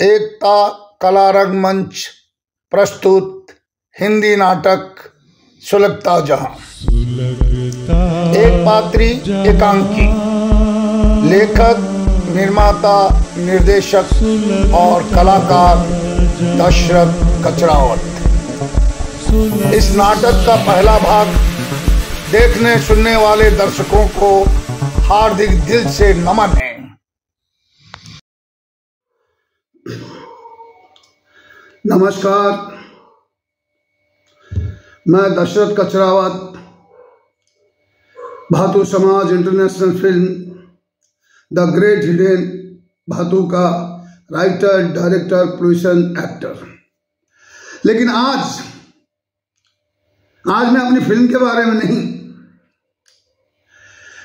एकता कला रंगमंच प्रस्तुत हिंदी नाटक सुलगता जहां। एक पात्री एकांकी, लेखक, निर्माता, निर्देशक और कलाकार दशरथ कचरावत। इस नाटक का पहला भाग देखने सुनने वाले दर्शकों को हार्दिक दिल से नमन है। नमस्कार, मैं दशरथ कचरावत, भातु समाज international film the great hidden Bhatu का राइटर, डायरेक्टर, प्रोड्यूसर, एक्टर। लेकिन आज मैं अपनी फिल्म के बारे में नहीं,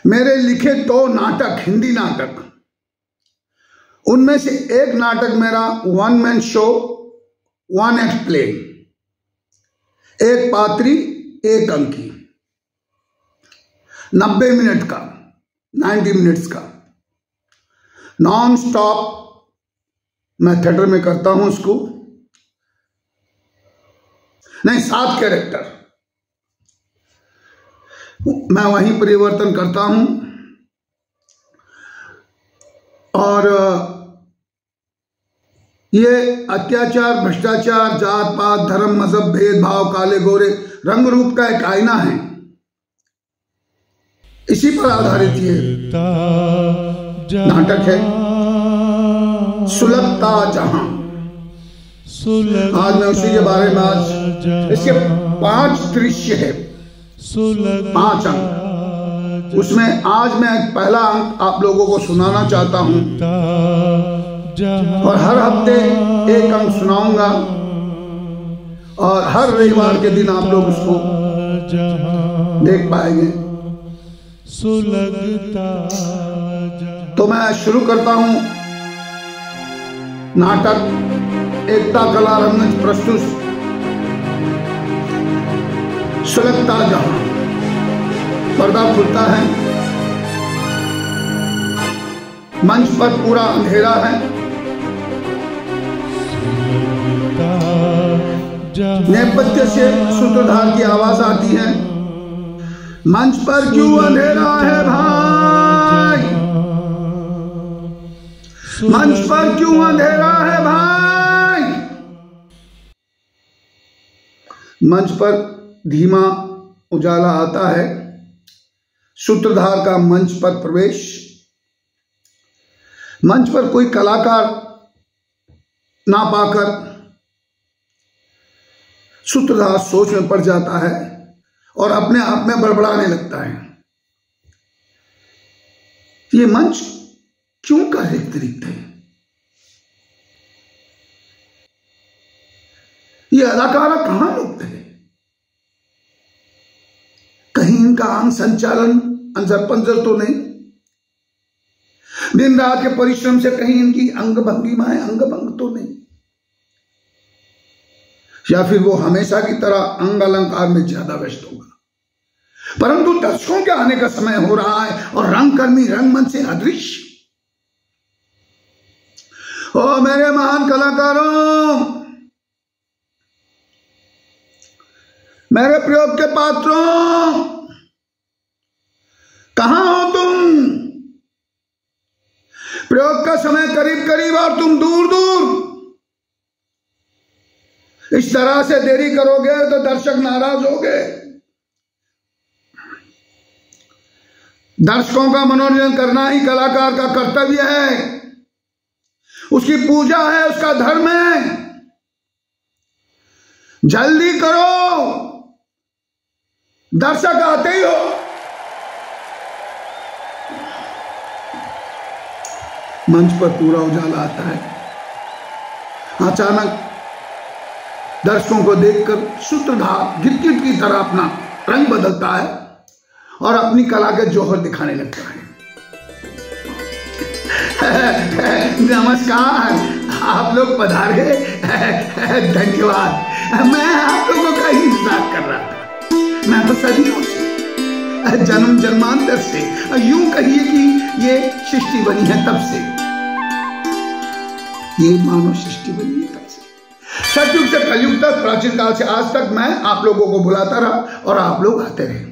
मेरे लिखे 2 नाटक, हिंदी नाटक, उनमें से एक नाटक मेरा 1 मैन शो, 1 एक्ट प्ले, एक पात्री एक अंकी, 90 मिनट का, 90 मिनट्स का, नॉन स्टॉप मैं थिएटर में करता हूं उसको। नहीं, 7 कैरेक्टर मैं वहीं परिवर्तन करता हूं। और ये अत्याचार, भ्रष्टाचार, जात पात, धर्म, मजहब, भेदभाव, काले गोरे, रंग रूप का एक आईना है। इसी पर आधारित ये नाटक है सुलगता जहां। आज मैं उसी के बारे में, आज इसके 5 दृश्य है, 5 अंक। उसमें आज मैं पहला अंक आप लोगों को सुनाना चाहता हूं और हर हफ्ते एक अंक सुनाऊंगा और हर रविवार के दिन आप लोग उसको देख पाएंगे। तो मैं शुरू करता हूं नाटक एकता कला रंगमंच प्रस्तुत सुलगता जहां। पर्दा खुलता है, मंच पर पूरा अंधेरा है, नेपथ्य से सूत्रधार की आवाज आती है, मंच पर क्यों अंधेरा है भाई, मंच पर क्यों अंधेरा है भाई। मंच पर धीमा उजाला आता है, सूत्रधार का मंच पर प्रवेश। मंच पर कोई कलाकार ना पाकर सूत्रधार सोच में पड़ जाता है और अपने आप में बड़बड़ाने लगता है। ये मंच क्यों का रिक्त है, ये अदाकारा कहां लुप्त है, कहीं इनका अंग संचालन अंजर पंजर तो नहीं, दिन रात के परिश्रम से कहीं इनकी अंग भंगिमाएं अंग भंग तो नहीं, या फिर वो हमेशा की तरह अंग अलंकार में ज्यादा व्यस्त होगा। परंतु दर्शकों के आने का समय हो रहा है और रंगकर्मी रंगमंच से अदृश्य। ओ मेरे महान कलाकारों, मेरे प्रयोग के पात्रों, कहां हो तुम? प्रयोग का समय करीब करीब और तुम दूर दूर। इस तरह से देरी करोगे तो दर्शक नाराज होंगे। दर्शकों का मनोरंजन करना ही कलाकार का कर्तव्य है, उसकी पूजा है, उसका धर्म है। जल्दी करो, दर्शक आते ही हो। मंच पर पूरा उजाला आता है। अचानक दर्शकों को देखकर सूत्रधार गिरगिट की तरह अपना रंग बदलता है और अपनी कला के जौहर दिखाने लगता है। नमस्कार, आप लोग पधारे, धन्यवाद। मैं आप लोगों का ही इंतजार कर रहा था। मैं तो सदियों से, जन्म जन्मांतर से, यूं कहिए कि ये सृष्टि बनी है तब से। ये मानव सृष्टि बनी है तब से। सतयुग से कलयुग तक, प्राचीन काल से आज तक मैं आप लोगों को बुलाता रहा और आप लोग आते रहे।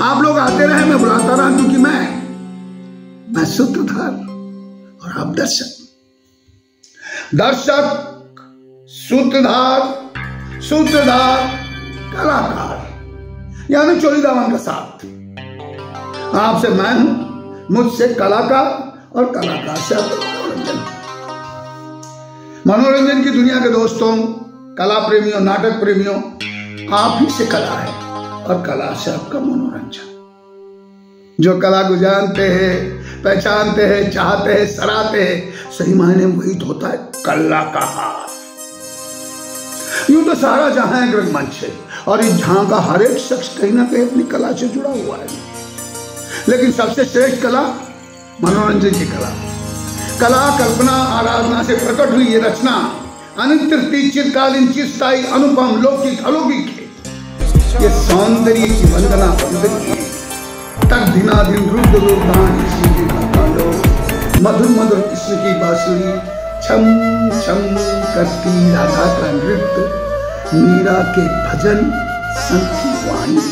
आप लोग आते रहे, मैं बुलाता रहा, क्योंकि मैं सूत्रधार और आप दर्शक। सूत्रधार कलाकार, यानी चोरीदामन का साथ। आपसे मैं हूं, मुझसे कलाकार और कलाकार से आपका मनोरंजन की दुनिया के दोस्तों, कला प्रेमियों, नाटक प्रेमियों, आप ही से कला है और कला से आपका मनोरंजन। जो कला को जानते हैं, पहचानते हैं, चाहते हैं, सराहते हैं, सही मायने में वही तो होता है कलाकार। यूं तो सारा जहां एक रंगमंच है और इस जहां का हर एक शख्स कहीं ना कहीं अपनी कला से जुड़ा हुआ है, लेकिन सबसे श्रेष्ठ कला मनोरंजन की कला। कला कल्पना आराधना से प्रकट हुई ये रचना अनित्य, चिरकालीन, चिरस्थायी, अनुपम, लौकिक, अलौकिक है। ये सौंदर्य की वंदना वंदनीय है। तक दिनादिन रुद्र रुद्रान मधुर मधुर कृष्ण की बांसुरी छम छम करती राधा का नृत्य, मीरा के भजन, संत की वाणी।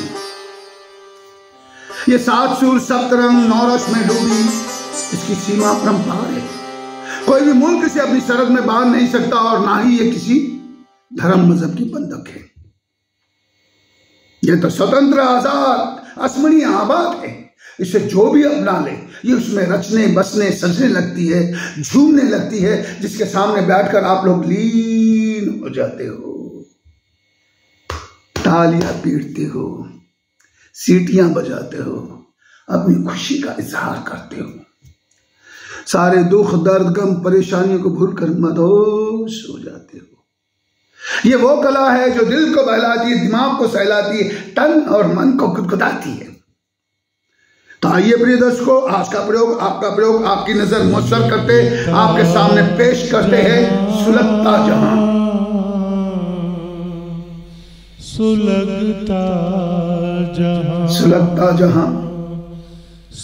ये सात सुर सप्तरंग नौरस में डूबी, इसकी सीमा परंपार है। कोई भी मुल्क इसे अपनी सरहद में बांध नहीं सकता और ना ही ये किसी धर्म मजहब की बंधक है। ये तो स्वतंत्र, आजाद, अस्मरणीय आबाद है। इसे जो भी अपना ले, ये उसमें रचने बसने सजने लगती है, झूमने लगती है, जिसके सामने बैठकर आप लोग लीन हो जाते हो, तालियां पीटते हो, सीटियां बजाते हो, अपनी खुशी का इजहार करते हो, सारे दुख दर्द गम परेशानियों को भूलकर मदहोश हो जाते हो। ये वो कला है जो दिल को बहलाती है, दिमाग को सहलाती है, तन और मन को गुदगुदाती है। तो आइए प्रिय दर्शकों, आज का प्रयोग, आपका प्रयोग, आपकी नजर मुसर करते, आपके सामने पेश करते हैं सुलगता जहां। सुलगता जहां, सुलगता जहां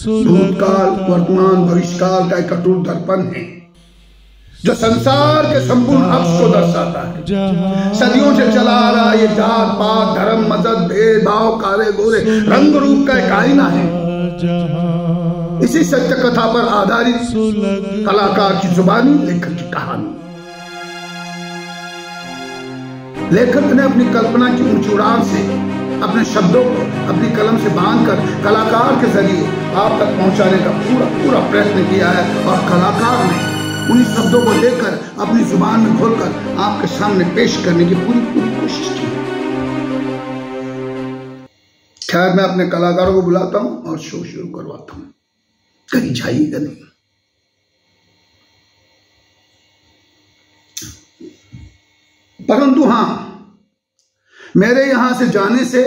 भूतकाल, वर्तमान, भविष्यकाल का एक अटूट दर्पण है जो संसार के संपूर्ण अक्ष को दर्शाता है। सदियों से चला आ रहा ये जात पात, धर्म, मजहब, भेदभाव, काले गोरे, रंग रूप का एक आईना है। इसी सत्य कथा पर आधारित कलाकार की जुबानी, लेखक की कहानी। लेखक ने अपनी कल्पना की ऊंची उड़ान से अपने शब्दों को अपनी कलम से बांधकर कलाकार के जरिए आप तक पहुंचाने का पूरा प्रयत्न किया है, और कलाकार ने उन्हीं शब्दों को लेकर अपनी जुबान में घोलकर आपके सामने पेश करने की पूरी कोशिश की। खैर, मैं अपने कलाकारों को बुलाता हूं और शो शुरू करवाता हूं, कहीं जाइएगा नहीं। परंतु हां, मेरे यहां से जाने से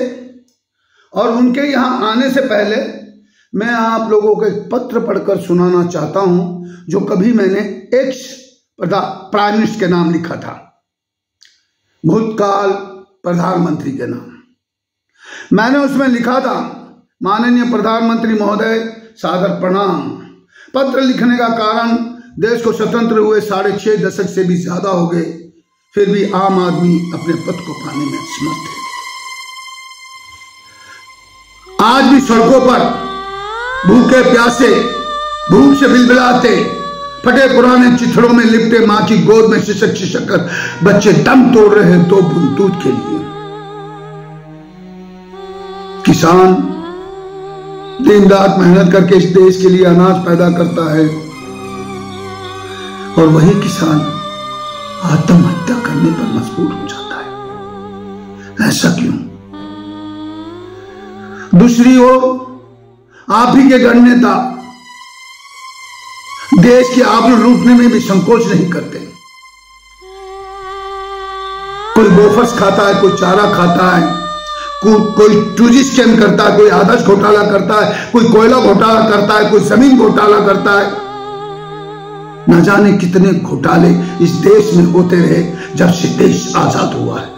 और उनके यहां आने से पहले मैं आप लोगों को एक पत्र पढ़कर सुनाना चाहता हूं, जो कभी मैंने एक्स प्राइम मिनिस्टर के नाम लिखा था, भूतकाल प्रधानमंत्री के नाम। मैंने उसमें लिखा था, माननीय प्रधानमंत्री महोदय, सादर प्रणाम। पत्र लिखने का कारण, देश को स्वतंत्र हुए 6.5 दशक से भी ज्यादा हो गए, फिर भी आम आदमी अपने पद को पाने में असमर्थ है। आज भी सड़कों पर भूखे प्यासे, भूख से बिलबिलाते, फटे पुराने चिथड़ों में लिपटे मां की गोद में शिशक शिशक कर बच्चे दम तोड़ रहे हैं 2 बूंद दूध के लिए। किसान दिन रात मेहनत करके इस देश के लिए अनाज पैदा करता है, और वही किसान आत्महत्या करने पर मजबूर हो जाता है। ऐसा क्यों? दूसरी ओर आप ही के गणनेता देश की आबरू लूटने में भी संकोच नहीं करते। कोई बोफर्स खाता है, कोई चारा खाता है, कोई टूरिस्ट स्कैम करता है, कोई आदर्श घोटाला करता है, कोई कोयला घोटाला करता है, कोई जमीन घोटाला करता है। न जाने कितने घोटाले इस देश में होते रहे जब से देश आजाद हुआ है।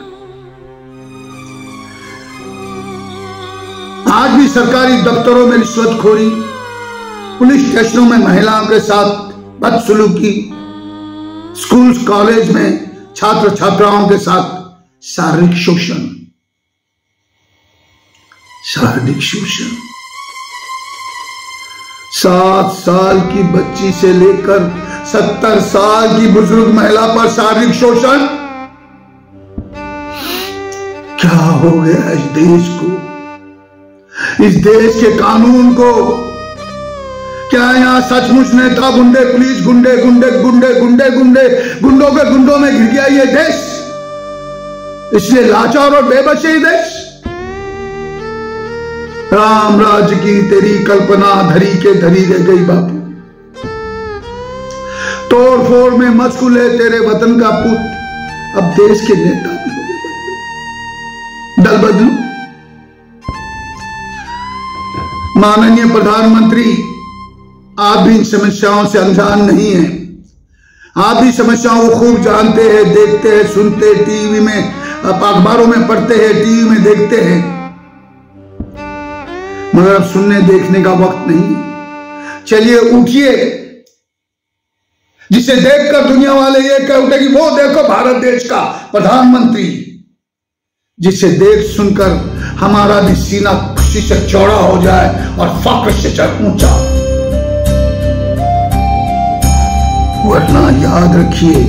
आज भी सरकारी दफ्तरों में रिश्वतखोरी, पुलिस स्टेशनों में महिलाओं के साथ बदसलूकी, स्कूल कॉलेज में छात्र छात्राओं के साथ शारीरिक शोषण, शारीरिक शोषण। 7 साल की बच्ची से लेकर 70 साल की बुजुर्ग महिला पर शारीरिक शोषण। क्या हो गया इस देश को, इस देश के कानून को? क्या यहां सचमुच नेता गुंडे, पुलिस गुंडे, गुंडे गुंडे गुंडे गुंडे गुंडों के गुंडों में घिर गया ये देश? इसलिए लाचार और बेबस है ये देश। राम राज्य की तेरी कल्पना धरी के धरी रह गई बापू। तोड़ फोड़ में मशगूल है तेरे वतन का पुत। अब देश के नेता भी हो गए दल बदलू। माननीय प्रधानमंत्री, आप भी इन समस्याओं से अनजान नहीं हैं। आप भी समस्याओं को खूब जानते हैं, देखते हैं, सुनते हैं, टीवी में, अखबारों में पढ़ते हैं, टीवी में देखते हैं, मगर अब सुनने देखने का वक्त नहीं। चलिए उठिए, जिसे देखकर दुनिया वाले ये कह उठे कि वो देखो भारत देश का प्रधानमंत्री, जिसे देख सुनकर हमारा भी सीना खुशी से चौड़ा हो जाए और फक्र से चढ़ ऊंचा। वरना याद रखिए,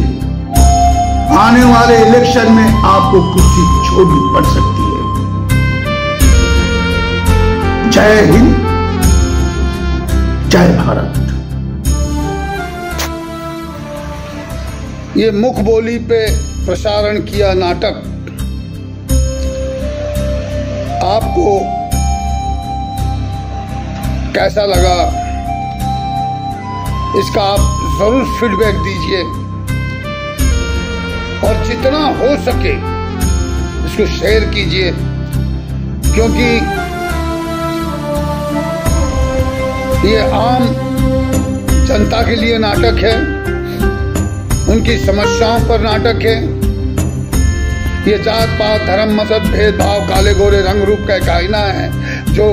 आने वाले इलेक्शन में आपको कुर्सी छोड़नी पड़ सकती है। जय हिंद, जय भारत। ये मुख बोली पे प्रसारण किया नाटक आपको कैसा लगा, इसका आप जरूर फीडबैक दीजिए और जितना हो सके इसको शेयर कीजिए, क्योंकि ये आम जनता के लिए नाटक है, उनकी समस्याओं पर नाटक है। ये जात पात, धर्म, मजहब, भेदभाव, काले गोरे, रंग रूप का एक आईना है जो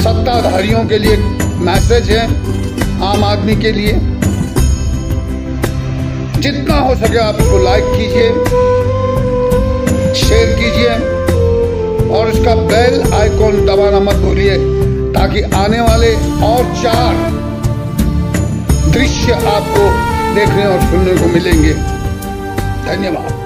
सत्ताधारियों के लिए मैसेज है, आम आदमी के लिए। जितना हो सके आप इसको लाइक कीजिए, शेयर कीजिए और उसका बेल आइकॉन दबाना मत भूलिए, ताकि आने वाले और 4 दृश्य आपको देखने और सुनने को मिलेंगे। धन्यवाद।